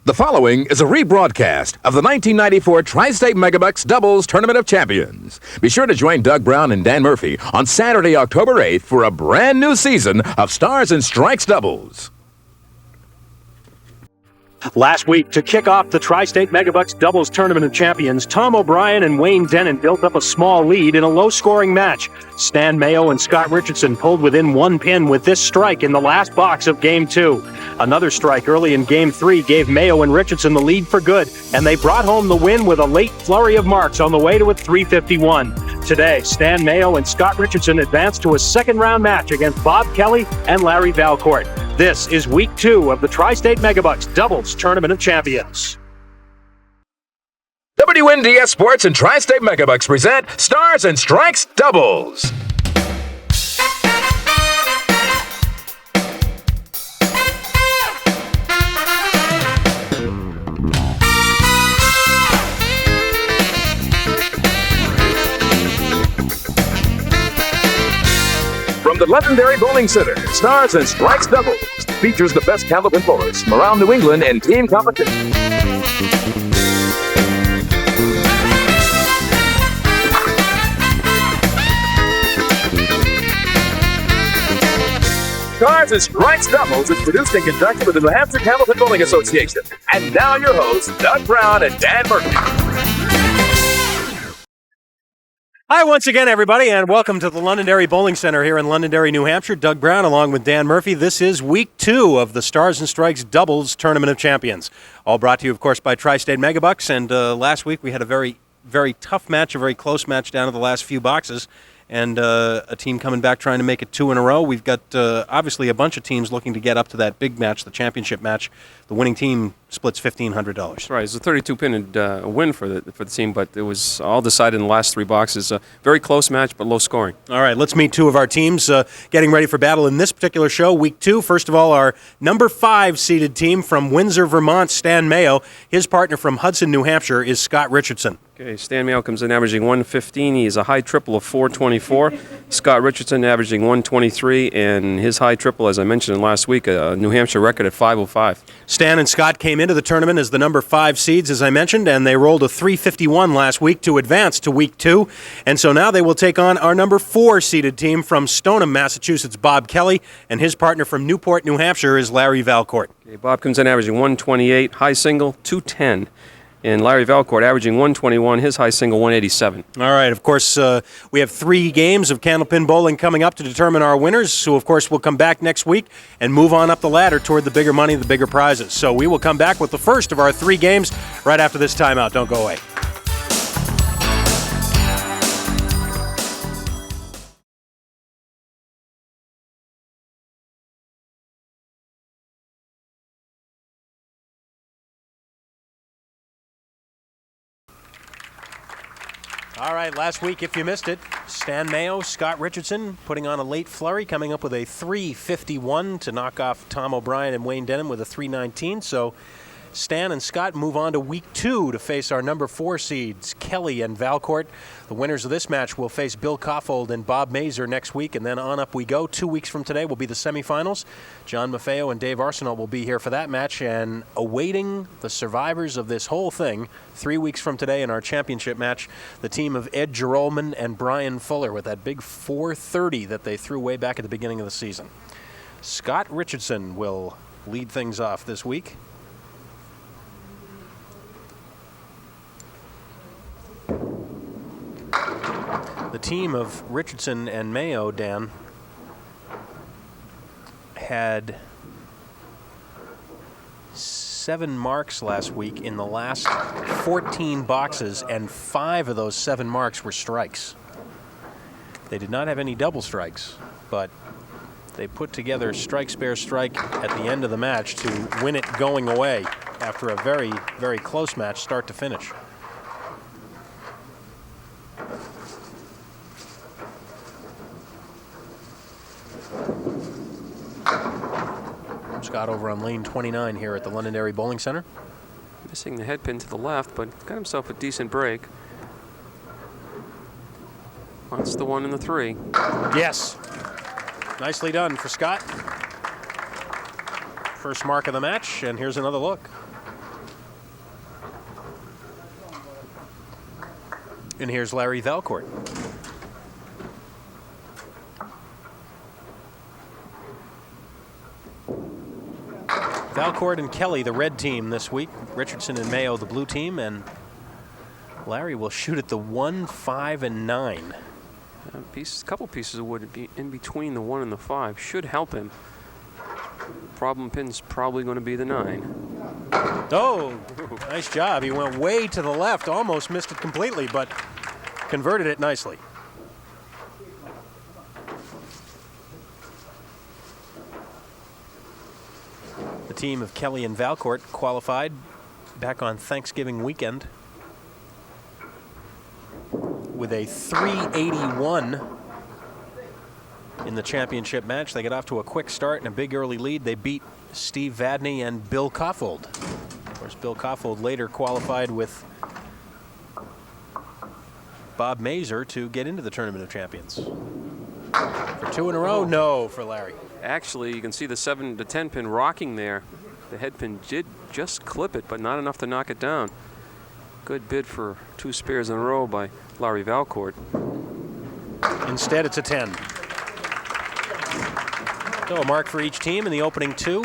The following is a rebroadcast of the 1994 Tri-State Megabucks Doubles Tournament of Champions. Be sure to join Doug Brown and Dan Murphy on Saturday, October 8th for a brand new season of Stars and Strikes Doubles. Last week, to kick off the Tri-State Megabucks Doubles Tournament of Champions, Tom O'Brien and Wayne Denon built up a small lead in a low-scoring match. Stan Mayo and Scott Richardson pulled within one pin with this strike in the last box of Game 2. Another strike early in Game 3 gave Mayo and Richardson the lead for good, and they brought home the win with a late flurry of marks on the way to a 351. Today, Stan Mayo and Scott Richardson advanced to a second-round match against Bob Kelly and Larry Valcourt. This is Week 2 of the Tri-State Megabucks Doubles Tournament of Champions. WNDS Sports and Tri-State Megabucks present Stars and Strikes Doubles. From the Londonderry Bowling Center, Stars and Strikes Doubles features the best Candlepin bowlers from around New England in team competition. Stars and Strikes Doubles is produced and conducted with the New Hampshire Candlepin Bowling Association. And now your hosts, Doug Brown and Dan Murphy. Hi once again, everybody, and welcome to the Londonderry Bowling Center here in Londonderry, New Hampshire. Doug Brown along with Dan Murphy. This is Week 2 of the Stars and Strikes Doubles Tournament of Champions. All brought to you, of course, by Tri-State Megabucks. And last week we had a very, very tough match, a very close match down to the last few boxes. And a team coming back trying to make it 2 in a row. We've got, obviously, a bunch of teams looking to get up to that big match, the championship match. The winning team splits $1,500. That's right. It's a 32-pin win for the team, but it was all decided in the last 3 boxes. A very close match, but low scoring. All right, let's meet 2 of our teams getting ready for battle in this particular show, Week 2. First of all, our number 5 seeded team from Windsor, Vermont, Stan Mayo. His partner from Hudson, New Hampshire, is Scott Richardson. Okay, Stan Mayo comes in averaging 115. He has a high triple of 424. Scott Richardson averaging 123, and his high triple, as I mentioned last week, a New Hampshire record at 505. Stan and Scott came into the tournament as the number 5 seeds, as I mentioned, and they rolled a 351 last week to advance to Week 2. And so now they will take on our number 4 seeded team from Stoneham, Massachusetts, Bob Kelly, and his partner from Newport, New Hampshire, is Larry Valcourt. Okay, Bob comes in averaging 128, high single 210. And Larry Valcourt averaging 121, his high single 187. All right, of course, we have 3 games of Candlepin bowling coming up to determine our winners, who, of course, will come back next week and move on up the ladder toward the bigger money, the bigger prizes. So we will come back with the first of our 3 games right after this timeout. Don't go away. All right, last week, if you missed it, Stan Mayo, Scott Richardson putting on a late flurry, coming up with a 351 to knock off Tom O'Brien and Wayne Denon with a 319. So Stan and Scott move on to Week 2 to face our number 4 seeds, Kelly and Valcourt. The winners of this match will face Bill Koffold and Bob Mazur next week, and then on up we go. 2 weeks from today will be the semifinals. John Maffeo and Dave Arsenault will be here for that match, and awaiting the survivors of this whole thing, 3 weeks from today in our championship match, the team of Ed Gerolman and Brian Fuller with that big 430 that they threw way back at the beginning of the season. Scott Richardson will lead things off this week. The team of Richardson and Mayo, Dan, had 7 marks last week in the last 14 boxes, and 5 of those 7 marks were strikes. They did not have any double strikes, but they put together strike, spare, strike at the end of the match to win it going away after a very, very close match, start to finish. Scott over on lane 29 here at the Londonderry Bowling Center. Missing the head pin to the left, but got himself a decent break. Wants the 1 and the 3. Yes. Nicely done for Scott. First mark of the match, and here's another look. And here's Larry Valcourt. Valcourt and Kelly, the red team this week. Richardson and Mayo, the blue team. And Larry will shoot at the 1, 5, and 9. A couple pieces of wood in between the 1 and the 5 should help him. Problem pin's probably going to be the 9. Oh, nice job. He went way to the left, almost missed it completely, but converted it nicely. The team of Kelly and Valcourt qualified back on Thanksgiving weekend with a 381 in the championship match. They get off to a quick start and a big early lead. They beat Steve Vadney and Bill Koffold. Of course, Bill Koffold later qualified with Bob Mazur to get into the Tournament of Champions. For 2 in a row, no for Larry. Actually, you can see the 7 to 10 pin rocking there. The head pin did just clip it, but not enough to knock it down. Good bid for 2 spares in a row by Larry Valcourt. Instead, it's a 10. So a mark for each team in the opening 2.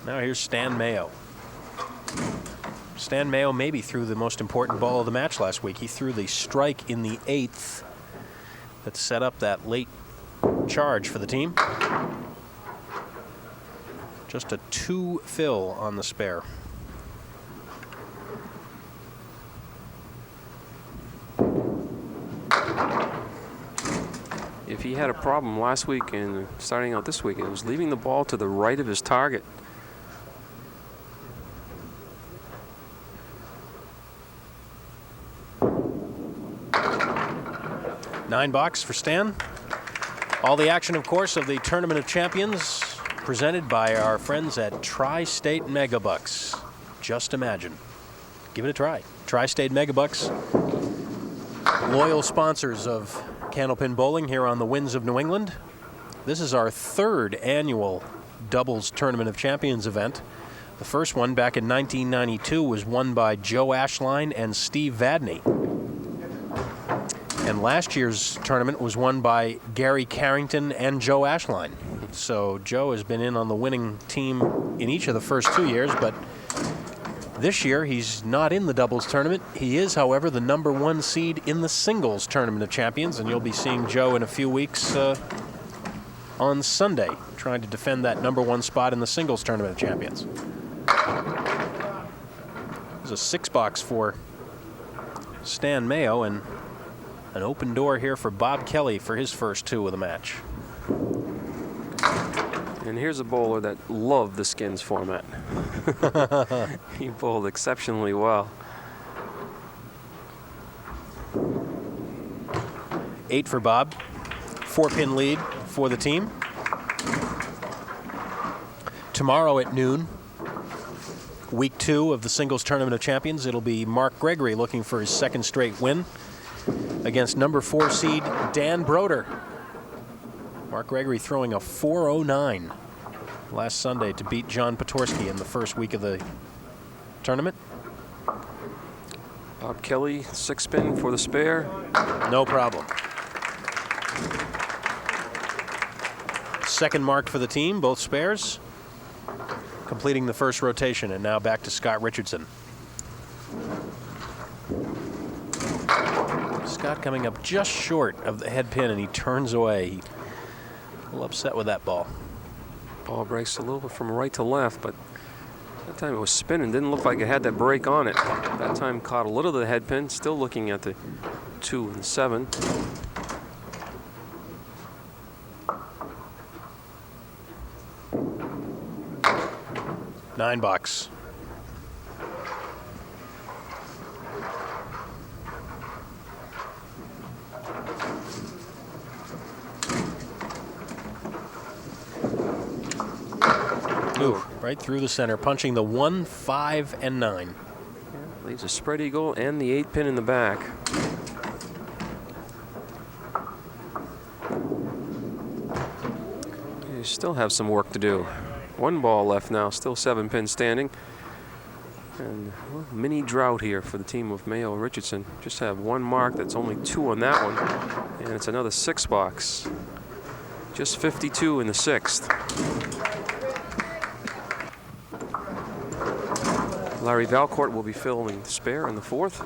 Now here's Stan Mayo. Stan Mayo maybe threw the most important ball of the match last week. He threw the strike in the 8th that set up that late charge for the team. Just a 2 fill on the spare. If he had a problem last week and starting out this week, it was leaving the ball to the right of his target. Nine box for Stan. All the action, of course, of the Tournament of Champions presented by our friends at Tri-State Megabucks. Just imagine. Give it a try. Tri-State Megabucks, loyal sponsors of Candlepin Bowling here on the Winds of New England. This is our 3rd annual Doubles Tournament of Champions event. The first one back in 1992 was won by Joe Ashline and Steve Vadney. And last year's tournament was won by Gary Carrington and Joe Ashline. So Joe has been in on the winning team in each of the first 2 years, but this year he's not in the doubles tournament. He is, however, the #1 seed in the singles Tournament of Champions, and you'll be seeing Joe in a few weeks on Sunday trying to defend that #1 spot in the singles Tournament of Champions. There's a 6 box for Stan Mayo and an open door here for Bob Kelly for his first 2 of the match. And here's a bowler that loved the skins format. He bowled exceptionally well. 8 for Bob. 4-pin lead for the team. Tomorrow at noon, week 2 of the singles Tournament of Champions, it'll be Mark Gregory looking for his 2nd straight win against #4 seed Dan Broder. Mark Gregory throwing a 409 last Sunday to beat John Patorsky in the first week of the tournament. Bob Kelly, 6-pin for the spare. No problem. 2nd mark for the team, both spares. Completing the first rotation, and now back to Scott Richardson. Scott coming up just short of the head pin, and he turns away. A little upset with that ball. Ball breaks a little bit from right to left, but that time it was spinning. Didn't look like it had that break on it. That time caught a little of the head pin. Still looking at the 2 and 7. Nine box. Ooh, right through the center, punching the 1, 5, and 9. Yeah, leaves a spread eagle and the 8-pin in the back. You still have some work to do. 1 ball left now, still 7-pin standing. And a mini drought here for the team of Mayo Richardson. Just have one mark. That's only 2 on that one. And it's another 6 box. Just 52 in the 6th. Larry Valcourt will be filling the spare in the 4th.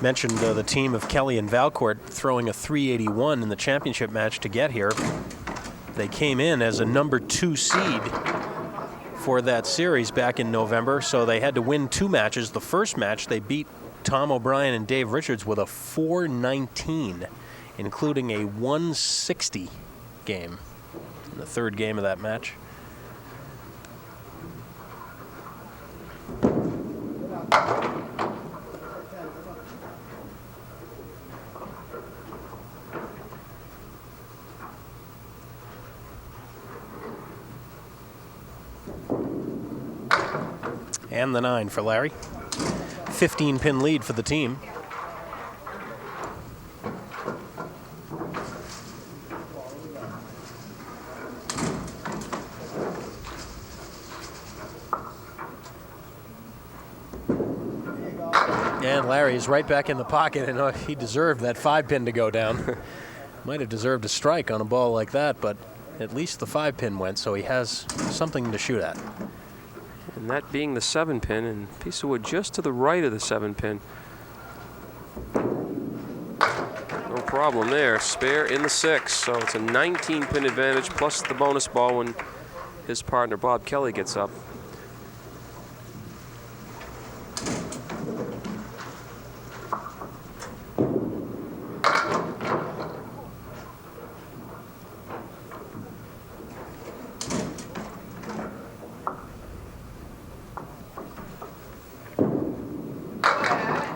Mentioned the team of Kelly and Valcourt throwing a 381 in the championship match to get here. They came in as a number 2 seed for that series back in November, so they had to win 2 matches. The first match, they beat Tom O'Brien and Dave Richards with a 419, including a 160 game in the 3rd game of that match. And the 9 for Larry. 15-pin lead for the team. And Larry is right back in the pocket, and he deserved that 5-pin to go down. Might have deserved a strike on a ball like that, but at least the 5-pin went, so he has something to shoot at. And that being the 7-pin, and a piece of wood just to the right of the 7-pin. No problem there. Spare in the 6, so it's a 19-pin advantage plus the bonus ball when his partner Bob Kelly gets up.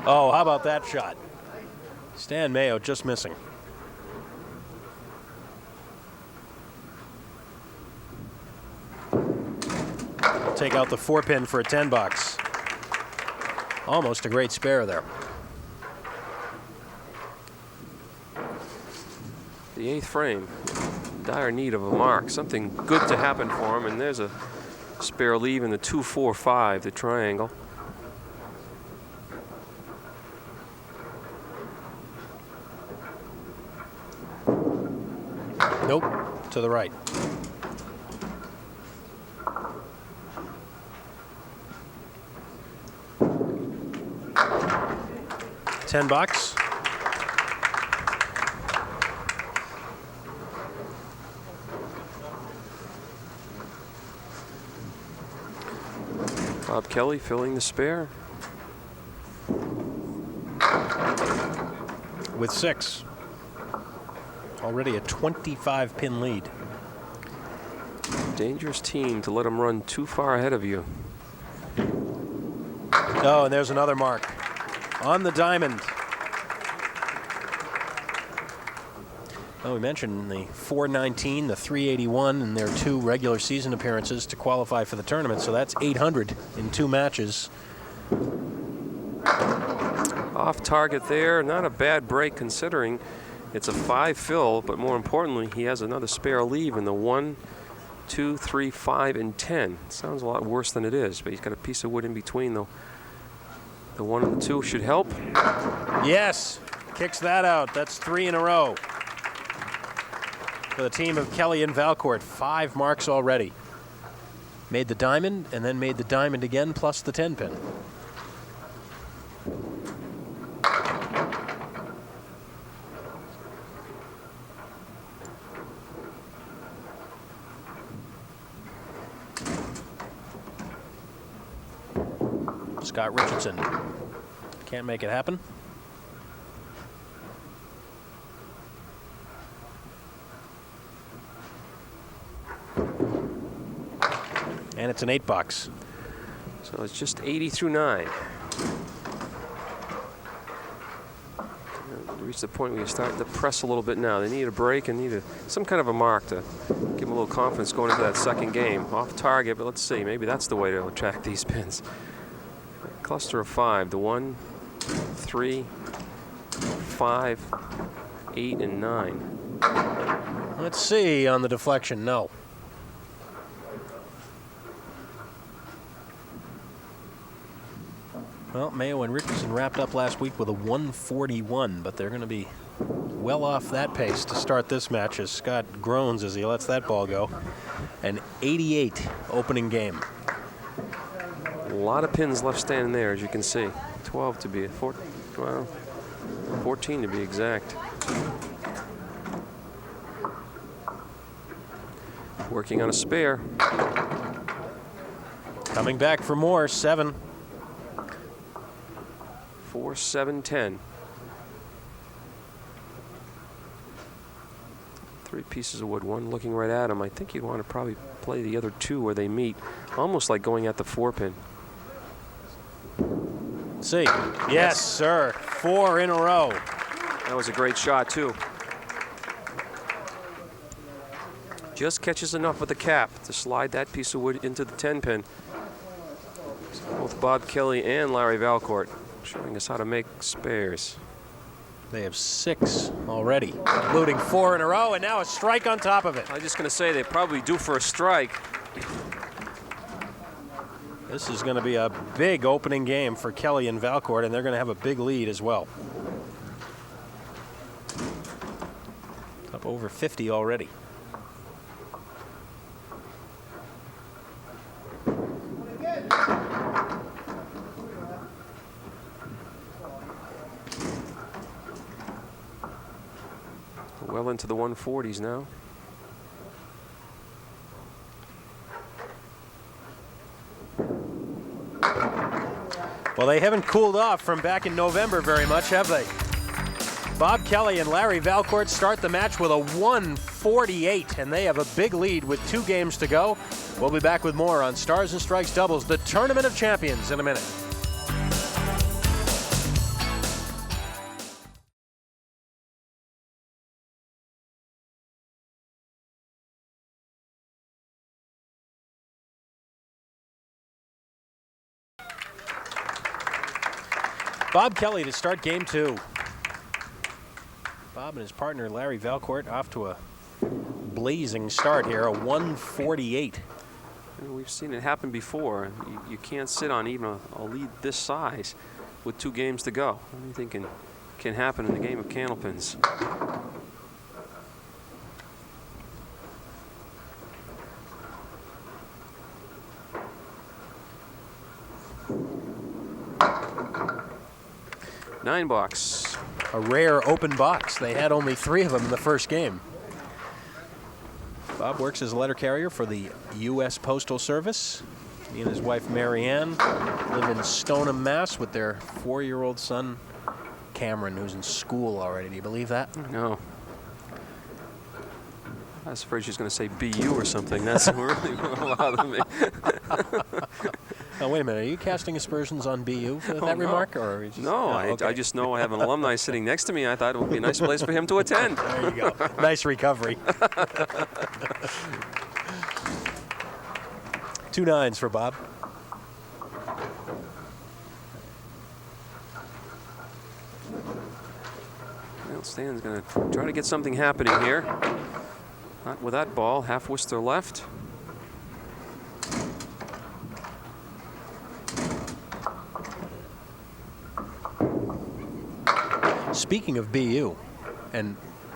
Oh, how about that shot? Stan Mayo just missing. Take out the 4-pin for a 10 box. Almost a great spare there. The 8th frame, dire need of a mark. Something good to happen for him, and there's a spare leave in the 2-4-5, the triangle. Nope, to the right. $10. Bob Kelly filling the spare. With 6. Already a 25-pin lead. Dangerous team to let him run too far ahead of you. Oh, and there's another mark on the diamond. Oh, we mentioned the 419, the 381, and their 2 regular season appearances to qualify for the tournament, so that's 800 in 2 matches. Off target there, not a bad break considering it's a 5 fill, but more importantly, he has another spare leave in the 1, 2, 3, 5, and 10. Sounds a lot worse than it is, but he's got a piece of wood in between, though. The 1 and the 2 should help. Yes, kicks that out. That's 3 in a row for the team of Kelly and Valcourt. 5 marks already. Made the diamond, and then made the diamond again, plus the 10-pin. Scott Richardson can't make it happen. And it's an 8 box. So it's just 80 through 9. Reach the point where you start to press a little bit now. They need a break and need some kind of a mark to give them a little confidence going into that second game. Off target, but let's see. Maybe that's the way to attract these pins. Cluster of 5. The 1, 3, 5, 8, and 9. Let's see on the deflection. No. Well, Mayo and Richardson wrapped up last week with a 141, but they're going to be well off that pace to start this match as Scott groans as he lets that ball go. An 88 opening game. A lot of pins left standing there, as you can see. 12 to be 14 to be exact. Working on a spare. Coming back for more, 7. 4, 7, 10. 3 pieces of wood, one looking right at him. I think you'd want to probably play the other 2 where they meet, almost like going at the 4-pin. See. Yes, sir. 4 in a row. That was a great shot, too. Just catches enough with the cap to slide that piece of wood into the 10-pin. Both Bob Kelly and Larry Valcourt showing us how to make spares. They have 6 already, including 4 in a row, and now a strike on top of it. I was just going to say they're probably due for a strike. This is going to be a big opening game for Kelly and Valcourt, and they're going to have a big lead as well. Up over 50 already. Well into the 140s now. Well, they haven't cooled off from back in November very much, have they? Bob Kelly and Larry Valcourt start the match with a 148, and they have a big lead with 2 games to go. We'll be back with more on Stars and Strikes Doubles, the Tournament of Champions, in a minute. Bob Kelly to start game 2. Bob and his partner Larry Valcourt off to a blazing start here, a 148. We've seen it happen before. You can't sit on even a lead this size with 2 games to go. Anything can happen in the game of Candlepins. Nine box. A rare open box. They had only 3 of them in the first game. Bob works as a letter carrier for the U.S. Postal Service. He and his wife Marianne live in Stoneham, Mass. with their 4-year-old son Cameron, who's in school already. Do you believe that? No. I was afraid she was going to say BU or something. That's really a lot of me. Oh, wait a minute. Are you casting aspersions on BU for that remark? Or just, no, okay. I just know I have an alumni sitting next to me. I thought it would be a nice place for him to attend. There you go. Nice recovery. 2 9s for Bob. Well, Stan's going to try to get something happening here. Not with that ball. Half Worcester left. Speaking of BU, and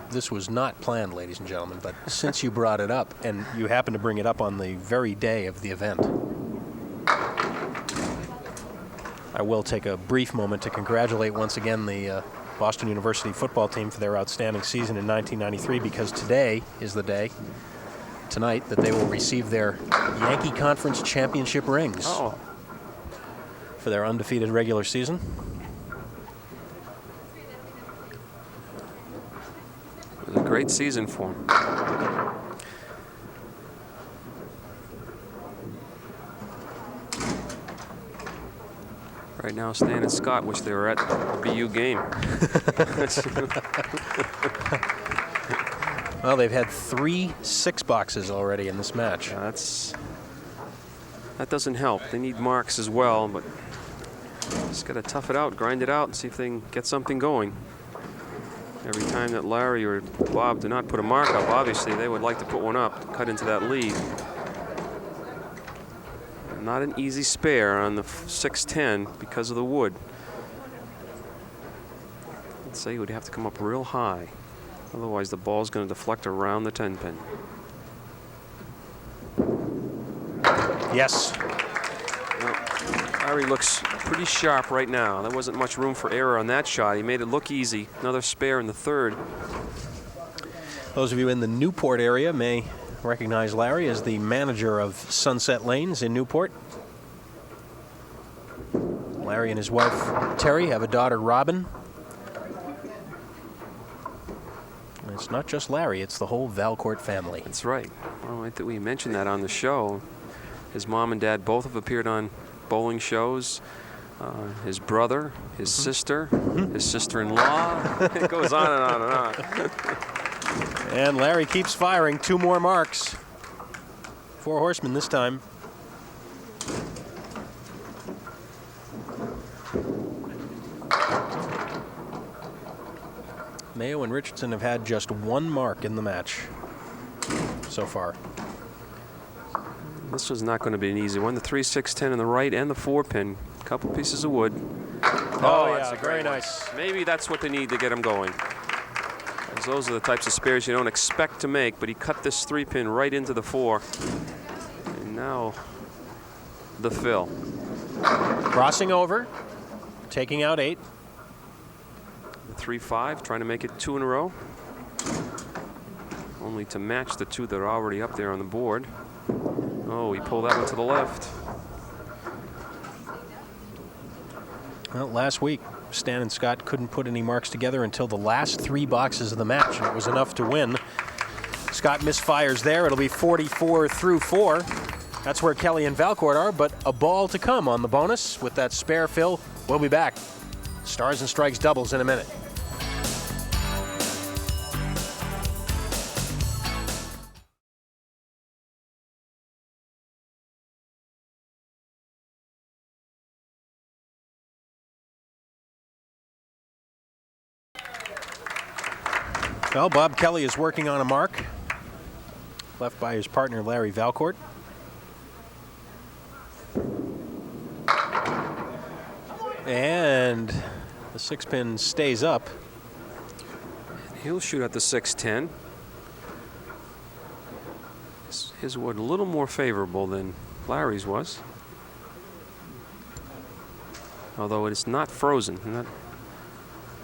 this was not planned, ladies and gentlemen, but since you brought it up, and you happened to bring it up on the very day of the event, I will take a brief moment to congratulate once again the Boston University football team for their outstanding season in 1993, because today is the day, tonight, that they will receive their Yankee Conference championship rings for their undefeated regular season. It was a great season for him. Right now, Stan and Scott wish they were at the BU game. Well, they've had 3 6-boxes already in this match. Yeah, that doesn't help. They need marks as well, but just got to tough it out, grind it out, and see if they can get something going. Every time that Larry or Bob do not put a mark up, obviously they would like to put one up to cut into that lead. And Not an easy spare on the 6-10 because of the wood. Let's say he would have to come up real high. Otherwise, the ball's going to deflect around the 10-pin. Yes. Larry looks pretty sharp right now. There wasn't much room for error on that shot. He made it look easy. Another spare in the third. Those of you in the Newport area may recognize Larry as the manager of Sunset Lanes in Newport. Larry and his wife, Terry, have a daughter, Robin. And it's not just Larry, it's the whole Valcourt family. That's right. Well, I think we mentioned that on the show. His mom and dad both have appeared on bowling shows. His brother, his sister, his sister-in-law. It goes on and on and on. And Larry keeps firing. 2 more marks. 4 horsemen this time. Mayo and Richardson have had just 1 mark in the match so far. This was not going to be an easy one. The 3-6-10 in the right and the 4-pin. A couple pieces of wood. Oh, that's yeah, a very great one. nice. Maybe that's what they need to get him going. Those are the types of spares you don't expect to make, but he cut this 3-pin right into the 4. And now the fill. Crossing over, taking out 8. The 3-5, trying to make it 2 in a row. Only to match the 2 that are already up there on the board. Oh, he pulled that one to the left. Well, last week, Stan and Scott couldn't put any marks together until the last 3 boxes of the match, and it was enough to win. Scott misfires there. It'll be 44 through 4. That's where Kelly and Valcourt are, but a ball to come on the bonus with that spare fill. We'll be back. Stars and Strikes doubles in a minute. Well, Bob Kelly is working on a mark left by his partner, Larry Valcourt. And the 6-pin stays up. He'll shoot at the 6-10. His wood a little more favorable than Larry's was. Although it is not frozen, and that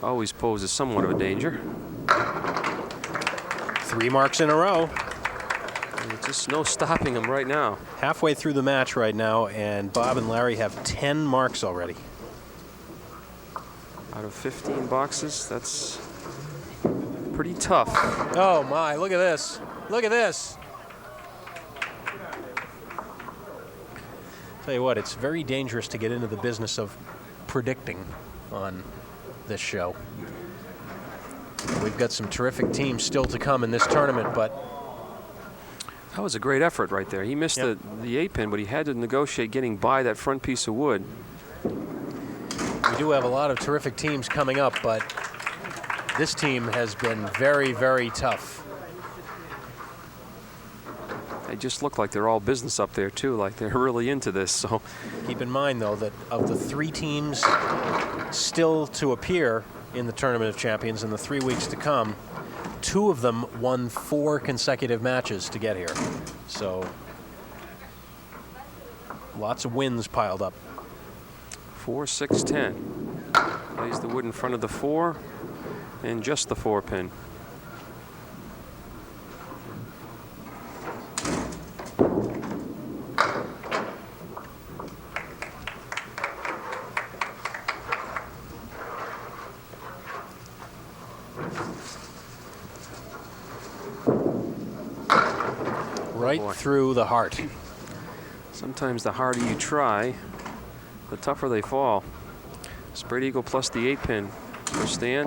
always poses somewhat of a danger. 3 marks in a row. There's just no stopping him right now. Halfway through the match right now, and Bob and Larry have 10 marks already. Out of 15 boxes, that's pretty tough. Oh my, look at this. Look at this. Tell you what, it's very dangerous to get into the business of predicting on this show. We've got some terrific teams still to come in this tournament, but That was a great effort right there. He missed the 8-pin, but he had to negotiate getting by that front piece of wood. we do have a lot of terrific teams coming up, but this team has been very, very tough. They just look like they're all business up there, too, like they're really into this. So Keep in mind, though, that of the 3 teams still to appear in the Tournament of Champions in the 3 weeks to come, 2 of them won 4 consecutive matches to get here. So lots of wins piled up. 4, 6, 10. Plays the wood in front of the 4 and just the 4-pin. Right through the heart. Sometimes the harder you try, the tougher they fall. Spread eagle plus the 8-pin for Stan.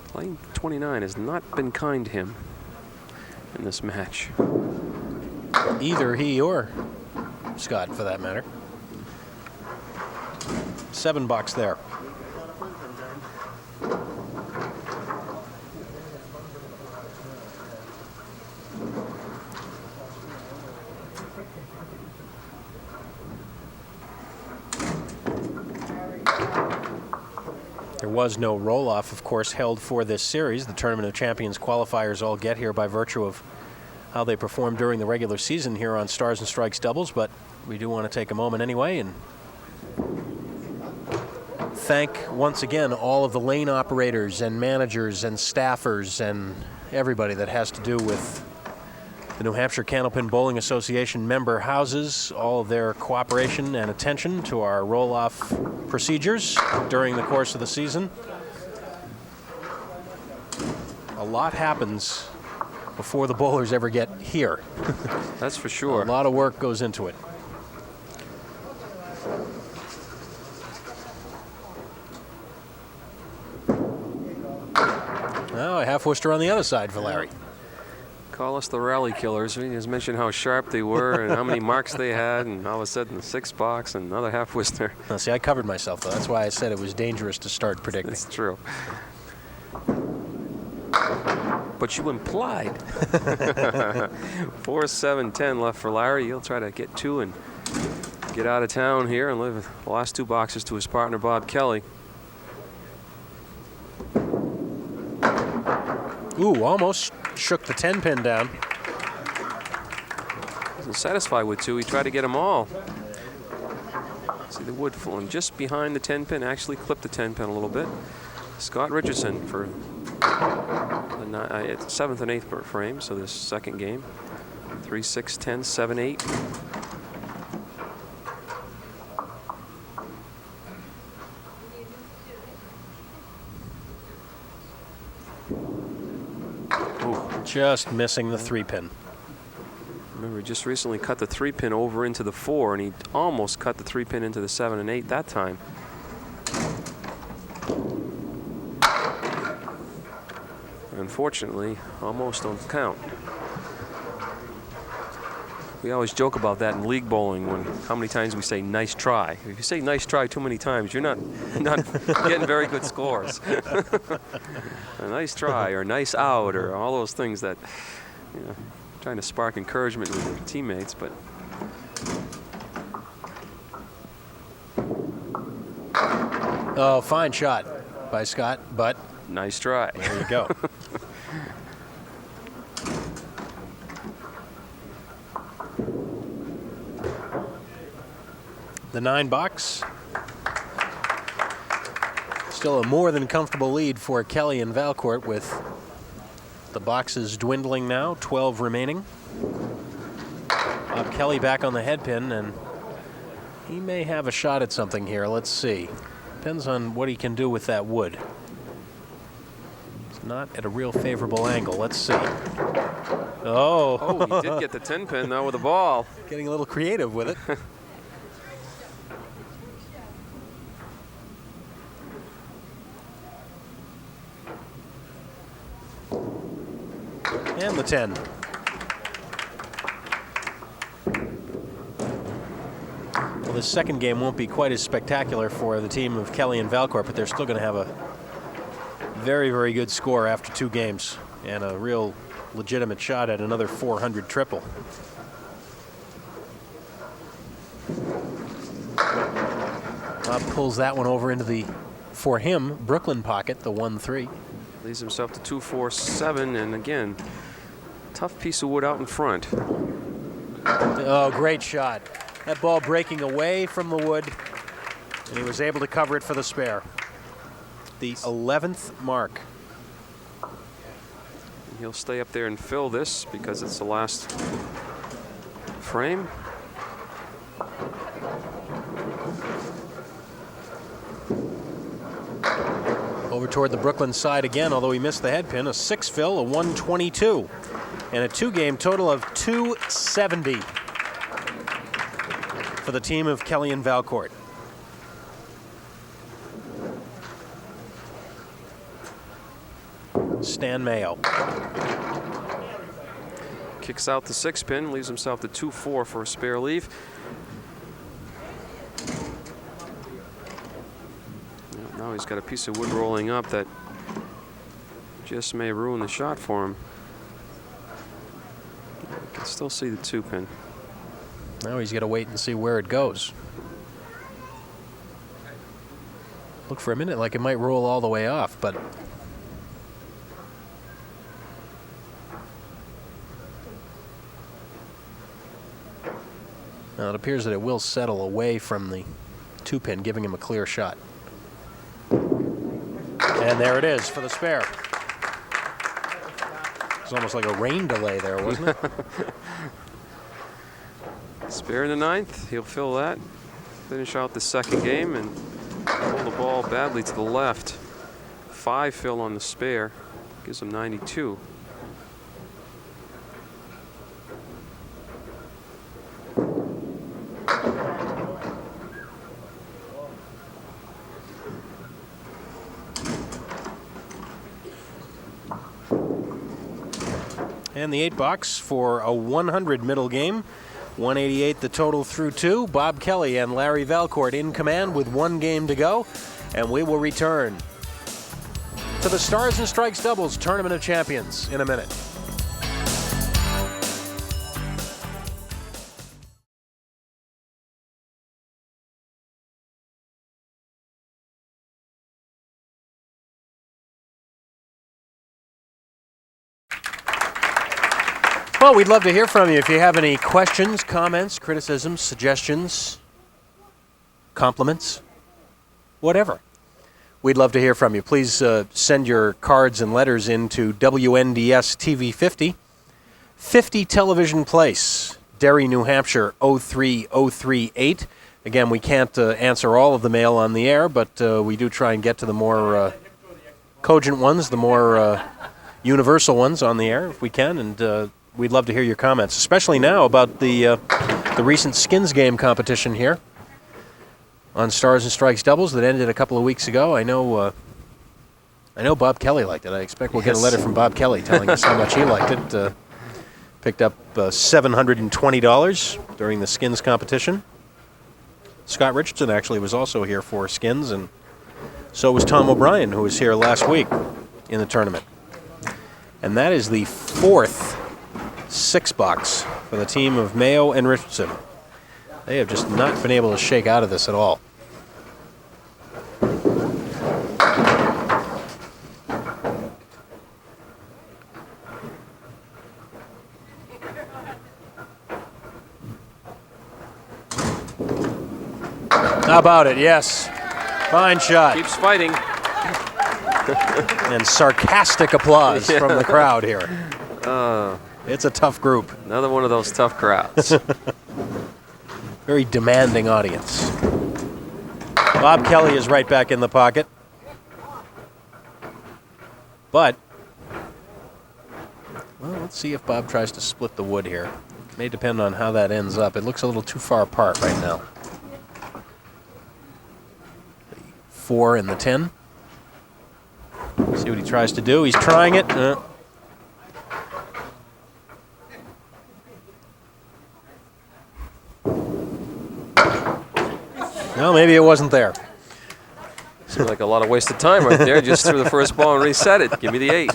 Playing 29 has not been kind to him in this match. Either he or Scott, for that matter. $7 there. was no roll-off, of course, held for this series. The Tournament of Champions qualifiers all get here by virtue of how they performed during the regular season here on Stars and Strikes doubles, but we do want to take a moment anyway and thank once again all of the lane operators and managers and staffers and everybody that has to do with the New Hampshire Candlepin Bowling Association member houses, all of their cooperation and attention to our roll-off procedures during the course of the season. A lot happens before the bowlers ever get here. That's for sure. A lot of work goes into it. Oh, a half Worcester on the other side for Larry. Call us the rally killers. We just mentioned how sharp they were and how many marks they had, and all of a sudden the 6 box and another half Worcester. Now, see, I covered myself, though. That's why I said it was dangerous to start predicting. That's true. But you implied. 4, 7, 10 left for Larry. He'll try to get 2 and get out of town here and leave the last 2 boxes to his partner, Bob Kelly. Ooh, almost shook the 10-pin down. Wasn't satisfied with 2. He tried to get them all. See the wood falling just behind the 10-pin. Actually clipped the 10-pin a little bit. Scott Richardson for the 7th and 8th frame, so this second game. 3, 6, 10, 7, 8. Just missing the 3-pin. Remember, he just recently cut the 3-pin over into the 4, and he almost cut the 3-pin into the 7 and 8 that time. Unfortunately, almost don't count. We always joke about that in league bowling, when how many times we say nice try. If you say nice try too many times, you're not getting very good scores. A nice try or nice out or all those things that, you know, trying to spark encouragement with your teammates, but oh, fine shot by Scott, but nice try. There you go. The 9 box. Still a more than comfortable lead for Kelly and Valcourt, with the boxes dwindling now, 12 remaining. Bob Kelly back on the headpin, and he may have a shot at something here. Let's see. Depends on what he can do with that wood. It's not at a real favorable angle. Let's see. Oh, he did get the 10-pin though with the ball. Getting a little creative with it. And the 10. Well, this second game won't be quite as spectacular for the team of Kelly and Valcourt, but they're still going to have a very, very good score after 2 games and a real legitimate shot at another 400 triple. Bob pulls that one over into the, for him, Brooklyn pocket, the 1-3. Leaves himself to 2, 4, 7, and again, tough piece of wood out in front. Oh, great shot. That ball breaking away from the wood, and he was able to cover it for the spare. The 11th mark. He'll stay up there and fill this because it's the last frame. Over toward the Brooklyn side again, although he missed the head pin. A 6 fill, a 122, and a 2-game total of 270 for the team of Kelly and Valcourt. Stan Mayo. Kicks out the 6-pin, leaves himself to 2-4 for a spare leave. Now he's got a piece of wood rolling up that just may ruin the shot for him. You can still see the 2-pin. Now he's got to wait and see where it goes. Looked for a minute like it might roll all the way off, but now it appears that it will settle away from the 2-pin, giving him a clear shot. And there it is for the spare. It's almost like a rain delay there, wasn't it? Spare in the 9th. He'll fill that. Finish out the second game and pull the ball badly to the left. 5 fill on the spare. Gives him 92. And the 8 box for a 100 middle game. 188 the total through 2. Bob Kelly and Larry Valcourt in command with 1 game to go. And we will return to the Stars and Strikes Doubles Tournament of Champions in a minute. Well, we'd love to hear from you if you have any questions, comments, criticisms, suggestions, compliments, whatever. We'd love to hear from you. Please send your cards and letters into WNDS TV 50, 50 Television Place, Derry, New Hampshire, 03038. Again, we can't answer all of the mail on the air, but we do try and get to the more cogent ones, the more universal ones on the air if we can, and we'd love to hear your comments, especially now about the recent skins game competition here on Stars and Strikes Doubles that ended a couple of weeks ago. I know Bob Kelly liked it. I expect we'll get a letter from Bob Kelly telling us how much he liked it. Picked up $720 during the skins competition. Scott Richardson actually was also here for skins, and so was Tom O'Brien, who was here last week in the tournament. And that is the 4th 6-box for the team of Mayo and Richardson. They have just not been able to shake out of this at all. How about it? Yes. Fine shot. Keeps fighting. And sarcastic applause from the crowd here. It's a tough group. Another one of those tough crowds. Very demanding audience. Bob Kelly is right back in the pocket. But, well, let's see if Bob tries to split the wood here. It may depend on how that ends up. It looks a little too far apart right now. The 4 and the 10. See what he tries to do. He's trying it. No, maybe it wasn't there. Seemed like a lot of wasted time right there. Just threw the first ball and reset it. Give me the 8.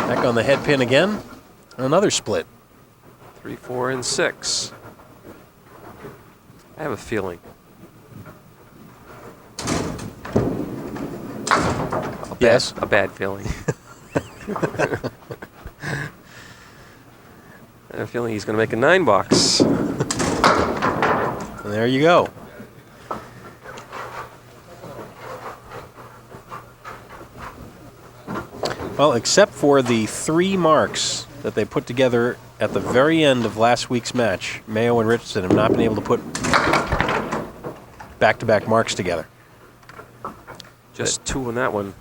Back on the head pin again. Another split. 3, 4, and 6. I have a feeling. Yes. A bad feeling. I have a feeling he's going to make a 9-box. And there you go. Well, except for the 3 marks that they put together at the very end of last week's match, Mayo and Richardson have not been able to put back-to-back marks together. Just 2 on that one.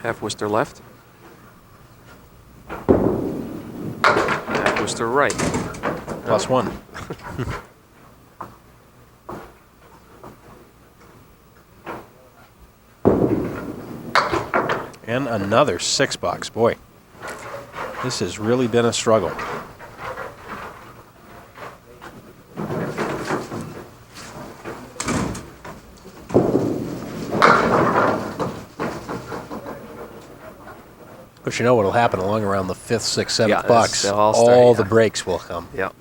Half Worcester left. Half Worcester right. Plus 1. And another 6-box. Boy, this has really been a struggle. But you know what will happen along around the 5th, 6th, 7th box? all the breaks will come. Yep.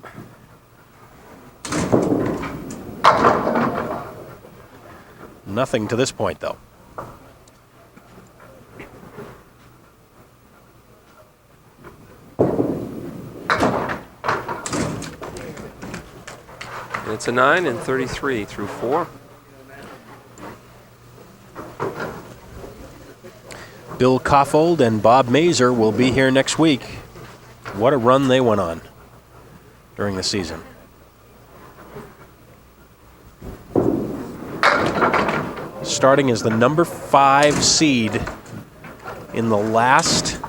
Nothing to this point, though. It's a 9 and 33 through 4. Bill Koffold and Bob Mazur will be here next week. What a run they went on during the season. Starting as the number 5 seed in the last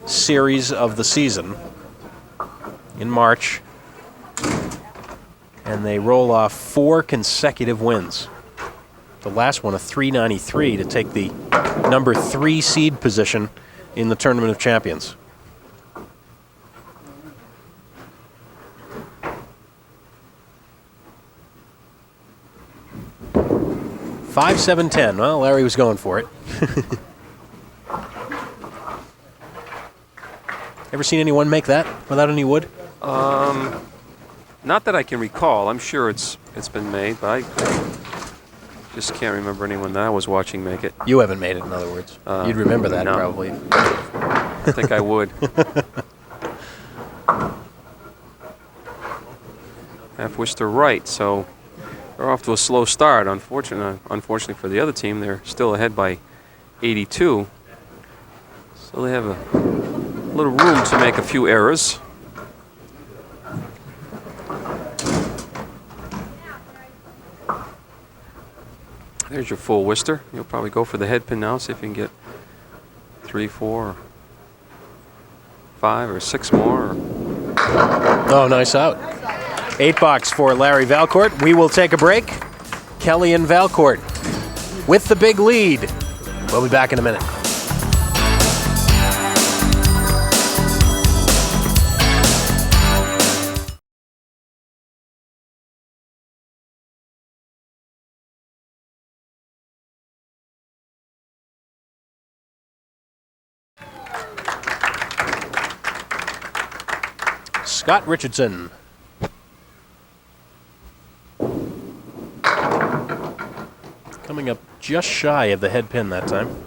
series of the season in March. And they roll off 4 consecutive wins. The last one, a 393, to take the number 3 seed position in the Tournament of Champions. Five, 7, 10. Well, Larry was going for it. Ever seen anyone make that without any wood? Not that I can recall. I'm sure it's been made, but I just can't remember anyone that I was watching make it. You haven't made it, in other words. You'd remember that, no. probably. I think I would. Half wish they're right, so they're off to a slow start. Unfortunately for the other team, they're still ahead by 82. So they have a little room to make a few errors. There's your full Worcester. You'll probably go for the head pin now, see if you can get 3, 4, 5, or 6 more. Oh, nice out. 8 box for Larry Valcourt. We will take a break. Kelly and Valcourt with the big lead. We'll be back in a minute. Scott Richardson. Coming up just shy of the head pin that time.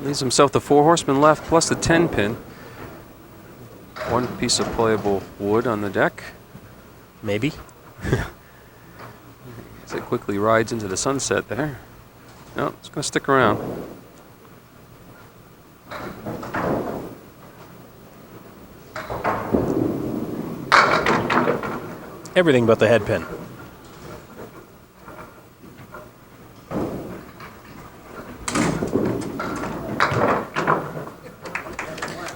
Leaves himself the 4 horsemen left plus the 10 pin. 1 piece of playable wood on the deck. Maybe. As it quickly rides into the sunset there. No, it's going to stick around. Everything but the head pin.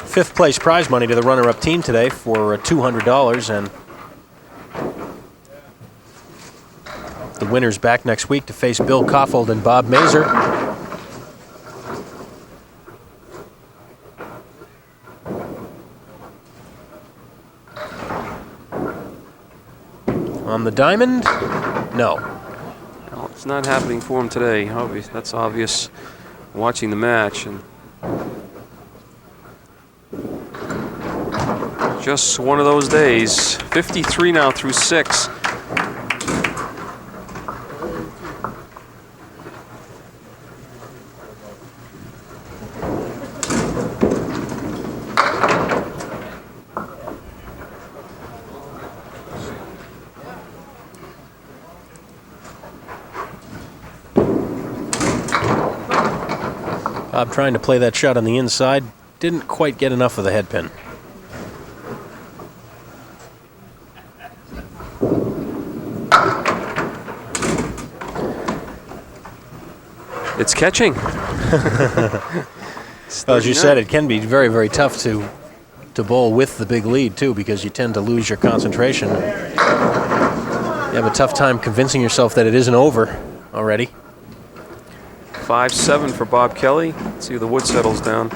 Fifth place prize money to the runner-up team today for $200, and the winner's back next week to face Bill Koffold and Bob Mazur. On the diamond, no. No, it's not happening for him today. That's obvious watching the match. And just one of those days. 53 now through 6. Bob trying to play that shot on the inside. Didn't quite get enough of the head pin. It's catching. Well, as you said, it can be very, very tough to bowl with the big lead, too, because you tend to lose your concentration. You have a tough time convincing yourself that it isn't over already. 5-7 for Bob Kelly. Let's see if the wood settles down.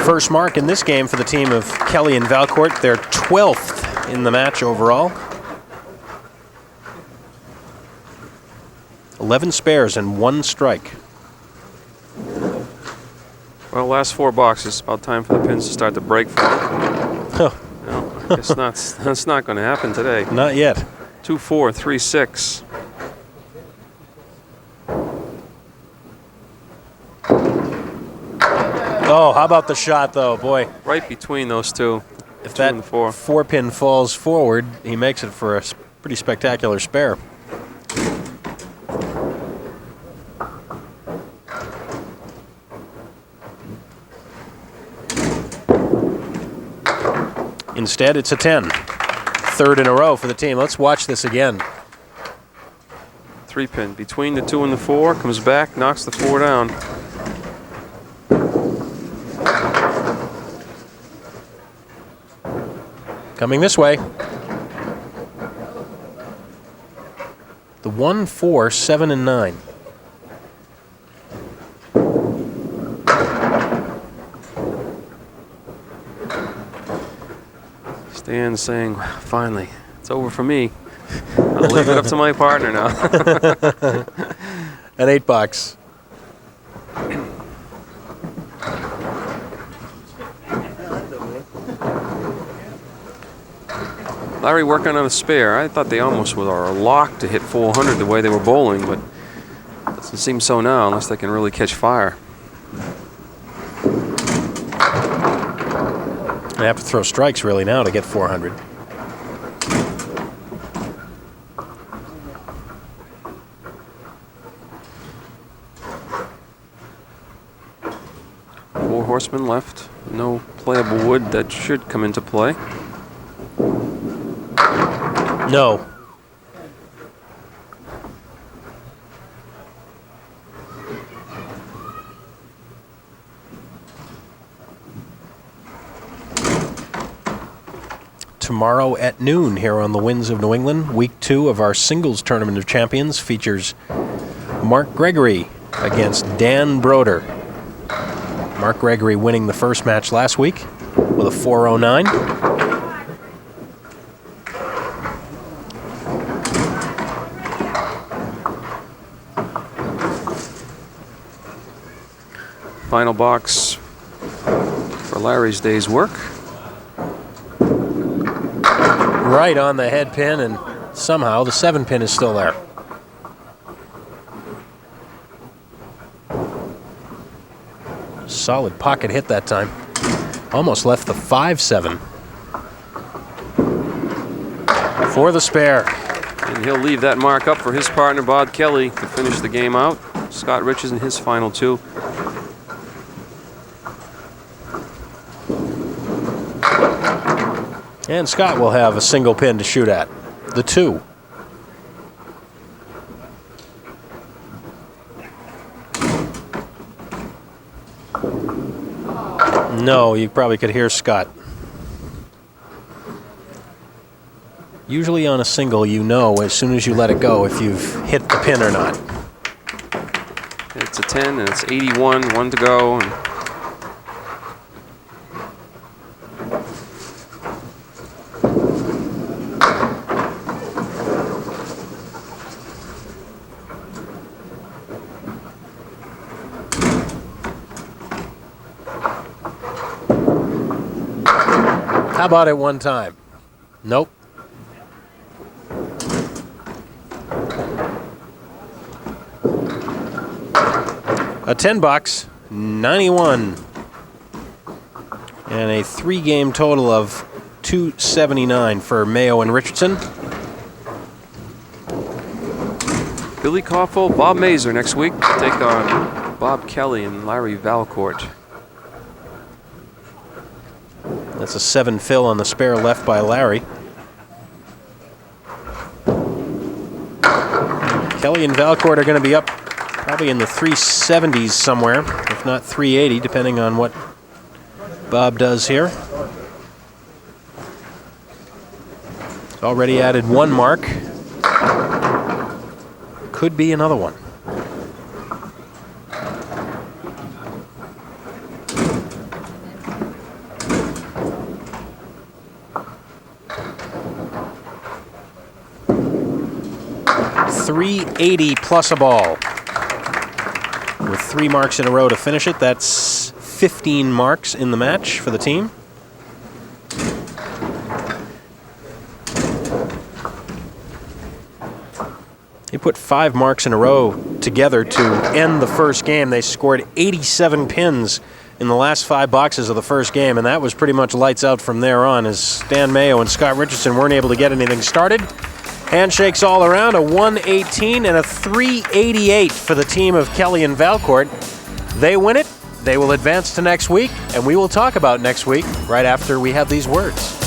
First mark in this game for the team of Kelly and Valcourt. They're 12th in the match overall. 11 spares and 1 strike. Well, last 4 boxes. About time for the pins to start to break for them. Huh. No, I guess that's not going to happen today. Not yet. 2, 4, 3, 6. Oh, how about the shot, though? Boy. Right between those two. If Two and that the 4. 4-pin falls forward, he makes it for a pretty spectacular spare. Instead, it's a 10. Third in a row for the team. Let's watch this again. 3-pin between the 2 and the 4. Comes back, knocks the 4 down. Coming this way. The 1, 4, 7, and 9. Stan saying, finally, it's over for me. I'll leave it up to my partner now. An 8-box. Larry working on a spare. I thought they almost were locked to hit 400 the way they were bowling, but it doesn't seem so now unless they can really catch fire. They have to throw strikes really now to get 400. Four horsemen left. No playable wood that should come into play. No. Tomorrow at noon here on the Winds of New England, week 2 of our singles tournament of champions features Mark Gregory against Dan Broder. Mark Gregory winning the first match last week with a 409. Final box for Larry's day's work. Right on the head pin, and somehow the 7-pin is still there. Solid pocket hit that time. Almost left the 5-7. For the spare. And he'll leave that mark up for his partner, Bob Kelly, to finish the game out. Scott Richardson, his final 2. And Scott will have a single pin to shoot at. The 2. No, you probably could hear Scott. Usually on a single, you know as soon as you let it go if you've hit the pin or not. It's a 10 and it's 81, 1 to go. And how about it one time? Nope. A 10-box, 91. And a 3-game total of 279 for Mayo and Richardson. Billy Koffel, Bob Mazur next week to take on Bob Kelly and Larry Valcourt. That's a 7 fill on the spare left by Larry. Kelly and Valcourt are going to be up probably in the 370s somewhere, if not 380, depending on what Bob does here. Already added 1 mark. Could be another one. 380 plus a ball. With 3 marks in a row to finish it, that's 15 marks in the match for the team. He put 5 marks in a row together to end the first game. They scored 87 pins in the last 5 boxes of the first game, and that was pretty much lights out from there on as Stan Mayo and Scott Richardson weren't able to get anything started. Handshakes all around, a 118 and a 388 for the team of Kelly and Valcourt. They win it. They will advance to next week, and we will talk about next week right after we have these words.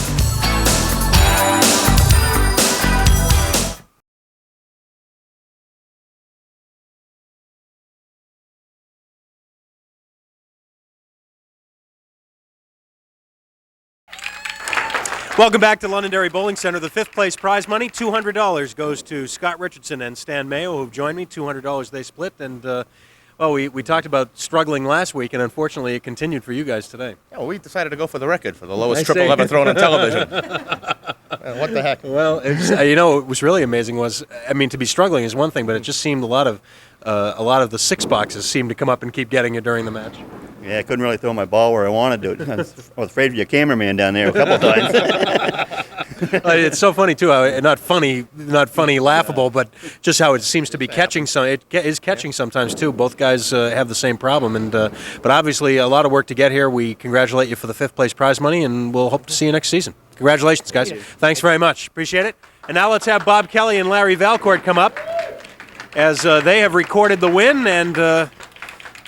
Welcome back to Londonderry Bowling Center. The 5th place prize money, $200, goes to Scott Richardson and Stan Mayo, who've joined me. $200 they split, and we talked about struggling last week, and unfortunately it continued for you guys today. Yeah, well, we decided to go for the record for the lowest triple ever thrown on television. What the heck? Well, what was really amazing was, to be struggling is one thing, but it just seemed a lot of the 6 boxes seemed to come up and keep getting you during the match. Yeah, I couldn't really throw my ball where I wanted to. I was afraid of your cameraman down there a couple times. It's so funny too. How not funny, laughable, but just how it seems to be catching some. It is catching sometimes too. Both guys have the same problem, and but obviously a lot of work to get here. We congratulate you for the 5th place prize money, and we'll hope to see you next season. Congratulations, guys. Thanks very much. Appreciate it. And now let's have Bob Kelly and Larry Valcourt come up as they have recorded the win and.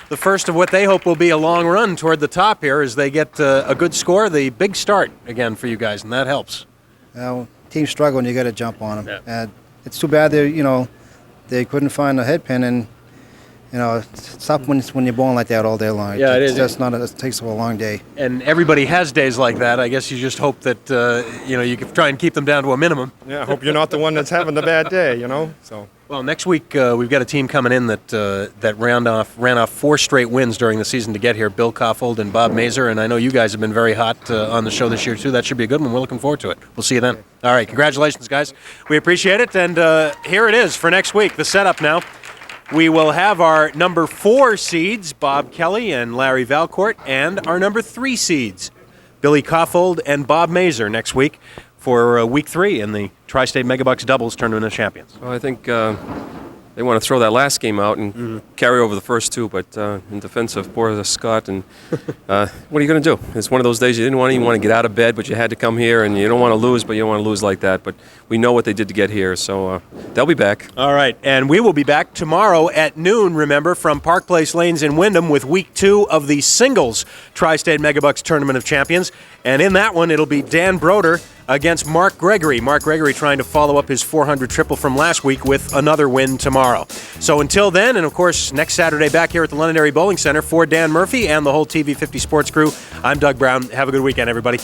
The first of what they hope will be a long run toward the top here as they get a good score. The big start again for you guys, and that helps. Well, team's struggling, you got to jump on them. Yeah. It's too bad they couldn't find a head pin, and it's tough when you're bowling like that all day long. Yeah, it is. It takes a long day. And everybody has days like that. I guess you just hope that you can try and keep them down to a minimum. Yeah, I hope you're not the one that's having the bad day. So. Well, next week we've got a team coming in that ran off 4 straight wins during the season to get here. Bill Koffold and Bob Mazer, and I know you guys have been very hot on the show this year too. That should be a good one. We're looking forward to it. We'll see you then. All right, congratulations, guys. We appreciate it, and here it is for next week. The setup now. We will have our number 4 seeds, Bob Kelly and Larry Valcourt, and our number 3 seeds, Billy Koffold and Bob Mazer, next week for week 3 in the Tri-State Megabucks Doubles Tournament of Champions. Well, I think they want to throw that last game out and carry over the first 2, but in defense of poor Scott, and what are you going to do? It's one of those days you didn't even want to get out of bed, but you had to come here, and you don't want to lose, but you don't want to lose like that. But we know what they did to get here, so they'll be back. All right, and we will be back tomorrow at noon, remember, from Park Place Lanes in Wyndham with week 2 of the singles Tri-State Megabucks Tournament of Champions. And in that one, it'll be Dan Broder against Mark Gregory. Mark Gregory trying to follow up his 400 triple from last week with another win tomorrow. So until then, and of course, next Saturday back here at the Londonderry Bowling Center for Dan Murphy and the whole TV50 Sports crew, I'm Doug Brown. Have a good weekend, everybody.